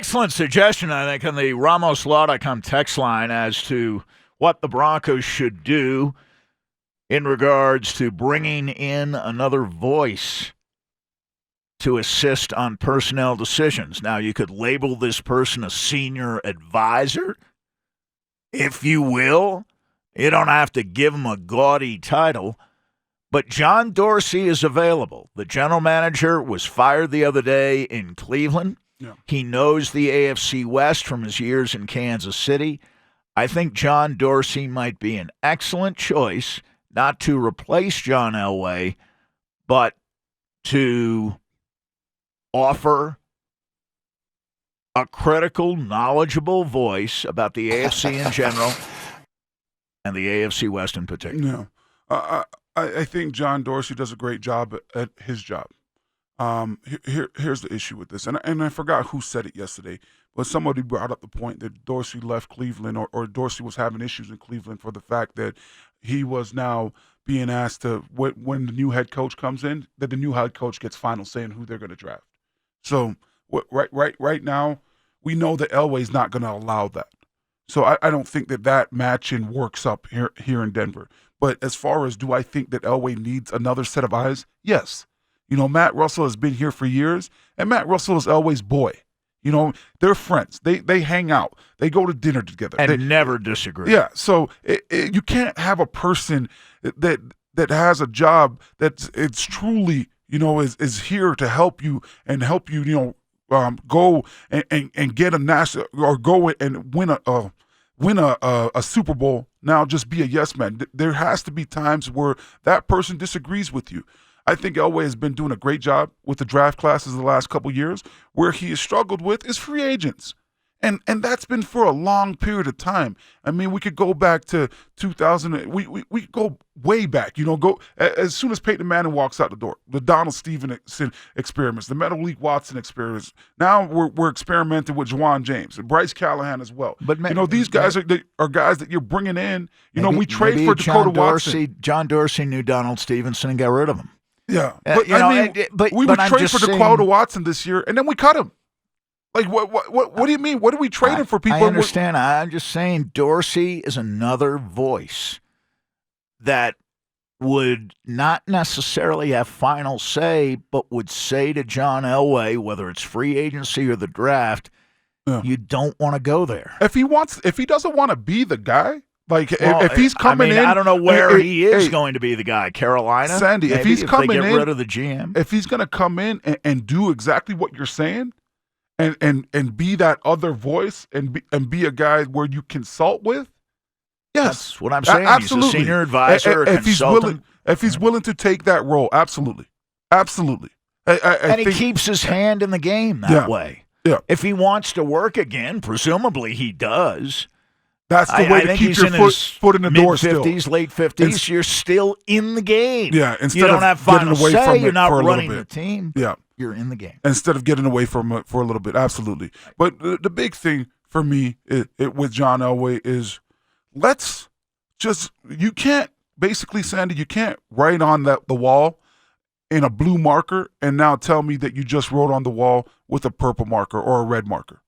excellent suggestion, I think, on the RamosLaw.com text line as to what the Broncos should do in regards to bringing in another voice to assist on personnel decisions. Now, you could label this person a senior advisor, if you will. You don't have to give him a gaudy title. But John Dorsey is available. The general manager was fired the other day in Cleveland. Yeah. He knows the AFC West from his years in Kansas City. I think John Dorsey might be an excellent choice, not to replace John Elway, but to offer a critical, knowledgeable voice about the AFC in general and the AFC West in particular. No. I think John Dorsey does a great job at his job. Here's the issue with this, and I forgot who said it yesterday, but somebody brought up the point that Dorsey left Cleveland, or Dorsey was having issues in Cleveland for the fact that he was now being asked to, when the new head coach comes in, that the new head coach gets final say in who they're going to draft. So right now, we know that Elway's not going to allow that. So I don't think that matching works up here in Denver. But as far as, do I think that Elway needs another set of eyes? Yes. Matt Russell has been here for years, and Matt Russell is Elway's boy. They're friends. They hang out. They go to dinner together. And they never disagree. Yeah, so you can't have a person that has a job it's truly, is here to help you and help you, go and get a national, or go and win a Super Bowl. Now just be a yes man. There has to be times where that person disagrees with you. I think Elway has been doing a great job with the draft classes the last couple of years. Where he has struggled with is free agents. And that's been for a long period of time. I mean, we could go back to 2000. We go way back. Go as soon as Peyton Manning walks out the door. The Donald Stevenson experiments, the Malik Watson experiments. Now we're experimenting with Juwan James and Bryce Callahan as well. But these guys are guys that you're bringing in. We trade for Dakota Watson. John Dorsey knew Donald Stevenson and got rid of him. Yeah, but we would trade for Dakota Watson this year, and then we cut him. Like, what do you mean? What are we trading for people? I understand. I'm just saying Dorsey is another voice that would not necessarily have final say, but would say to John Elway, whether it's free agency or the draft, you don't want to go there. If he doesn't want to be the guy, if he's coming in, I don't know where he is going to be the guy. Carolina, Sandy. Maybe, if he's coming they get in, rid of the GM, if he's going to come in and do exactly what you're saying. And be that other voice and be a guy where you consult with, yes, that's what I'm saying. Absolutely. He's a senior advisor, a consultant. If he's willing to take that role, absolutely. He keeps his hand in the game that way. Yeah. If he wants to work again, presumably he does. That's the way to keep your foot in the door. Still, mid-50s, late 50s, you're still in the game. Yeah, instead you don't of have final getting away say. from it You're not for a running little bit. The team. Yeah. You're in the game. Instead of getting away from it for a little bit, absolutely. But the big thing for me with John Elway is you can't, basically, Sandy, you can't write on the wall in a blue marker and now tell me that you just wrote on the wall with a purple marker or a red marker.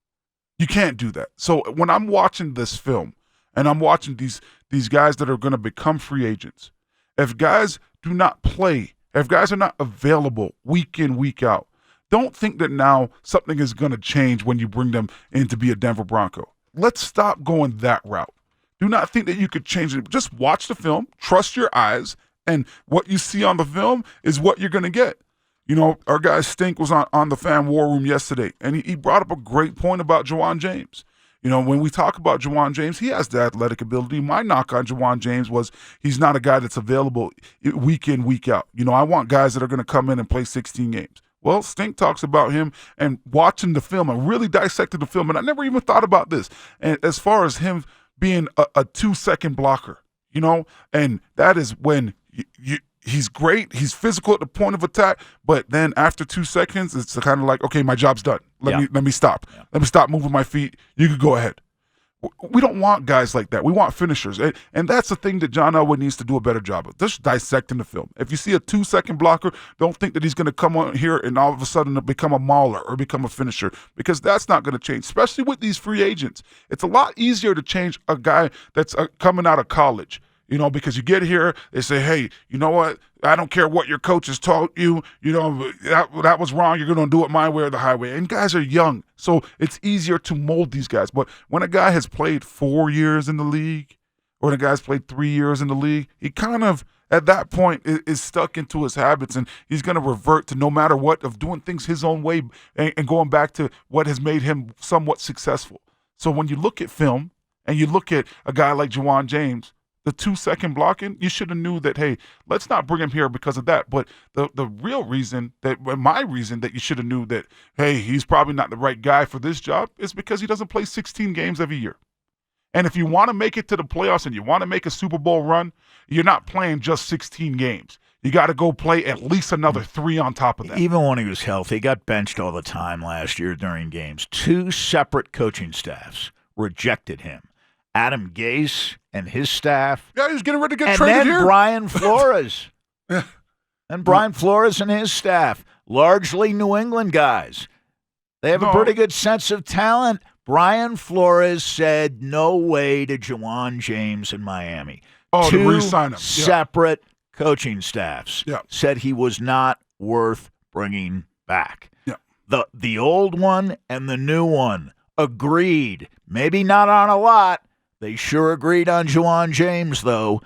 You can't do that. So when I'm watching this film and I'm watching these guys that are going to become free agents, if guys do not play, if guys are not available week in, week out, don't think that now something is going to change when you bring them in to be a Denver Bronco. Let's stop going that route. Do not think that you could change it. Just watch the film, trust your eyes, and what you see on the film is what you're going to get. Our guy Stink was on the Fan War Room yesterday, and he brought up a great point about Juwan James. When we talk about Juwan James, he has the athletic ability. My knock on Juwan James was he's not a guy that's available week in, week out. I want guys that are going to come in and play 16 games. Well, Stink talks about him and watching the film and really dissected the film, and I never even thought about this. And as far as him being a 2-second blocker, and that is when he's great. He's physical at the point of attack, but then after 2 seconds, it's kind of like, okay, my job's done. Let me stop. Yeah. Let me stop moving my feet. You could go ahead. We don't want guys like that. We want finishers. And that's the thing that John Elway needs to do a better job of. Just dissecting the film. If you see a 2-second blocker, don't think that he's going to come on here and all of a sudden become a mauler or become a finisher, because that's not going to change, especially with these free agents. It's a lot easier to change a guy that's coming out of college. Because you get here, they say, hey, you know what? I don't care what your coach has taught you. That was wrong. You're going to do it my way or the highway. And guys are young, so it's easier to mold these guys. But when a guy has played 4 years in the league, or when a guy's played 3 years in the league, he kind of, at that point, is stuck into his habits, and he's going to revert to, no matter what, of doing things his own way and going back to what has made him somewhat successful. So when you look at film and you look at a guy like Juwan James, the 2-second blocking, you should have knew that, hey, let's not bring him here because of that. But the real reason my reason that you should have knew that, hey, he's probably not the right guy for this job is because he doesn't play 16 games every year. And if you want to make it to the playoffs and you want to make a Super Bowl run, you're not playing just 16 games. You got to go play at least another 3 on top of that. Even when he was healthy, he got benched all the time last year during games. 2 separate coaching staffs rejected him. Adam Gase and his staff. Yeah, he was getting ready to get traded here. And then Brian Flores. Yeah. And Brian Flores and his staff, largely New England guys. They have a pretty good sense of talent. Brian Flores said no way to Juwan James in Miami. To 2 re-sign him. separate coaching staffs said he was not worth bringing back. Yeah. The old one and the new one agreed. Maybe not on a lot. They sure agreed on Juwan James, though.